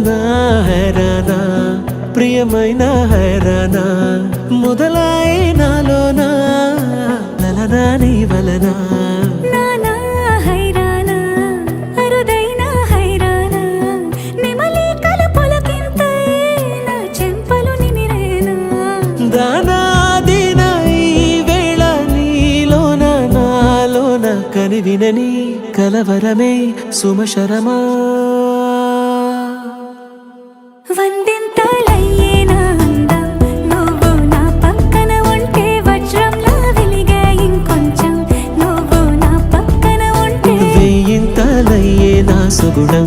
నా హైరానా ప్రియమైన హైరానా మొదలై నాలోనా లలనా నీ వలనా నానా హైరానా అరుదైన హైరానా నిమలి కలపులకింతై నా చెంపలు నిమిరేనా దానాదిన ఈ వేళ నీలోన నాలోన కనివినని కలవరమే సుమశరమా వందింతలయ్యేనా అందం నువ్వు నా పక్కన ఉంటే వజ్రంలా వెలిగే ఇంకొంచెం నువ్వు నా పక్కన ఉంటే వెయ్యింతలయ్యే నా సుగుణం